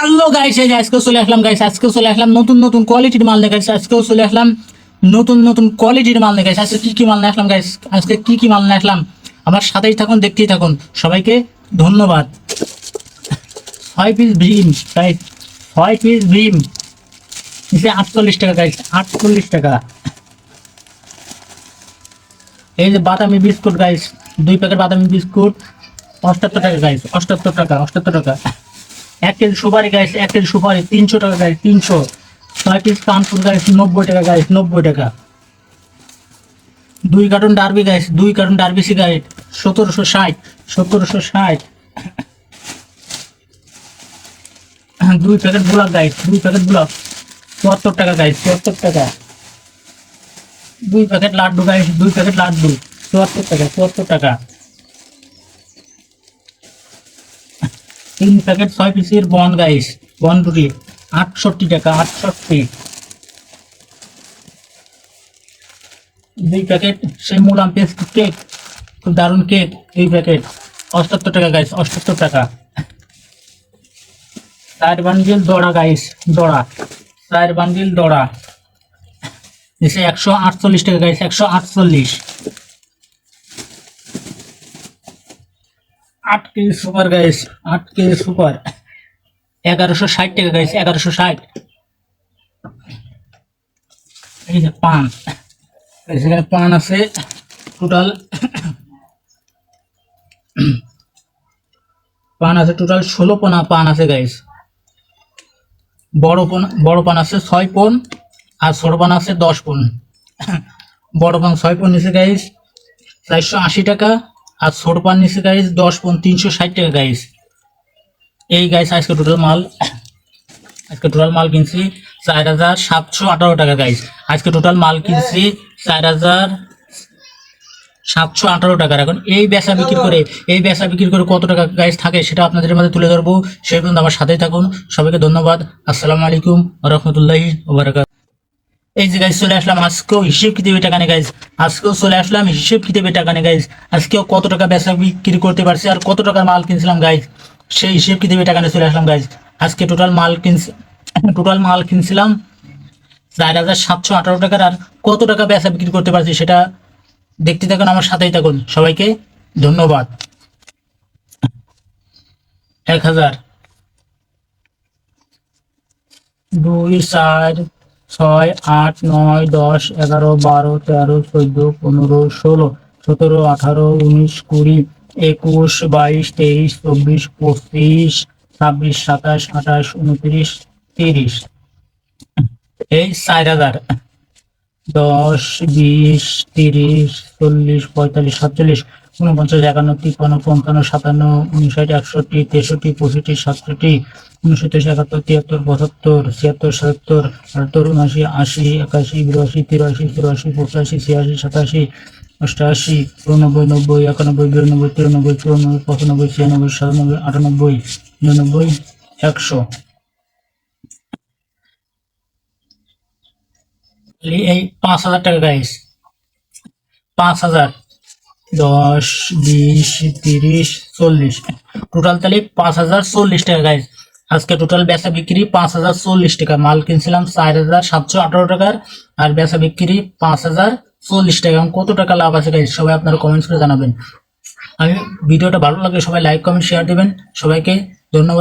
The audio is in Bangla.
হ্যালো গাইস, এই যে আজকেও চলে আসলাম গাইস, আজকেও চলে আসলাম নতুন নতুন কোয়ালিটির মাল নিয়ে গাইস, আজকেও চলে আসলাম নতুন নতুন কোয়ালিটির মাল নিয়ে গাইস। আজকে কি কি মাল নিয়ে আসলাম গাইস, আজকে কি কি মাল নিয়ে আসলাম আমার সাথেই থাকুন, দেখতেই থাকুন। সবাইকে ধন্যবাদ। 6 piece Bhim guys, 6 piece Bhim নিচে 48 টাকা গাইস, 48 টাকা। এই যে বাদামি বিস্কুট গাইস, 2 প্যাকেট বাদামি বিস্কুট 78 টাকা গাইস, 78 টাকা, 78 টাকা। 1 কেজি সুপারি গাইস, 1 কেজি সুপারি 300 টাকা গাইস, 300। 6 পিস কানপুর গাইস, 90 টাকা গাইস, 90 টাকা। 2 carton Derby guys, 2 carton Derby cigarette 1760, 1760। 2 packet block guys, 2 packet block 74 টাকা গাইস, 74 টাকা। 2 packet laddu guys, 2 packet laddu 74 টাকা, 74 টাকা। 3 প্যাকেট 6 পিসের বন গাইস, বন রুটি 68 টাকা, 68। 2 প্যাকেট সেই মুলাম পেস্ট কেক, খুব দারুণ কেক, 2 প্যাকেট 78 টাকা গাইস, 78 টাকা। 4 বান্ডিল দড়া গাইস, দড়া 4 বান্ডিল দড়া এসে 148 টাকা guys, 148। 8 KG super guys, 8 KG super 1160 টাকা গাইস, 1160। এই যে পান, এখানে পান আছে টোটাল, পান আছে টোটাল 16 পোনা পান আছে গাইস। বড় পান আছে 6 পোন, আর ছোট পান আছে 10 পোন। বড় পান 6 পোন নিচে গাইস 480 টাকা, আর ছোট পান নিচে গাইস 10 পোন 360 টাকা গাইস। এই গাইস আজকে টোটাল মাল কিনছি 4718 টাকা গাইস। আজকে টোটাল মাল কিনছি 4718 টাকার। এখন এই বেচা বিক্রি করে কত টাকা গাইস থাকে সেটা আপনাদের মধ্যে তুলে ধরবো। সেই পর্যন্ত আমার সাথেই থাকুন। সবাইকে ধন্যবাদ। আসসালামু আলাইকুম ওয়া রাহমাতুল্লাহি ওয়া বারাকাতুহু। এই যে গাইস চলে আসলাম আজকেও হিসেব কিতাবে টাকা নিয়ে গাইস, আজকেও চলে আসলাম হিসেব কিতাবে টাকা নিয়ে গাইস। আজকেও কত টাকা বেচা বিক্রি করতে পারছি আর কত টাকার মাল কিনছিলাম গাইস, সেই হিসেব কিতাবে টাকা নিয়ে চলে আসলাম গাইস। আজকে টোটাল মাল কিনছিলাম 4718 টাকার, আর কত টাকা বেচা বিক্রি করতে পারছি সেটা দেখতে থাকুন, আমার সাথেই থাকুন। সবাইকে ধন্যবাদ। 1000, 2, 4, 6, 8, 9, 10, 11, 12, 13, 14, 15, 16, 17, 18, 19, 20, 21, 22, 23, 24, 25, 26, 27, 28, 29, 30। এই 4000। 10, 20, 30, 40, 45, 47, 49, 51, 53, 55, 57, 59, 61, 63, 65, 67, 69, 71, 73, 72, 76, 77, 78, 79, 80, 81, 82, 83, 84, 85, 86, 87, 88, 89, 90, 91, 92, 93, 94, 95, 96, 97, 98, 99, 100। এই 5000 টাকা গাইস, 5000। 10, 20, 30, 40, টোটাল তাহলে 5040 টাকা গাইস। আজকে টোটাল বেচা বিক্রি 5040 টাকা। মাল কিনছিলাম 4718 টাকার, আর বেচা বিক্রি 5040 টাকা। এখন কত টাকা লাভ আছে গাইস, সবাই আপনারা কমেন্টস করে জানাবেন। আমি ভিডিওটা ভালো লাগলে সবাই লাইক কমেন্ট শেয়ার দিবেন। সবাইকে ধন্যবাদ।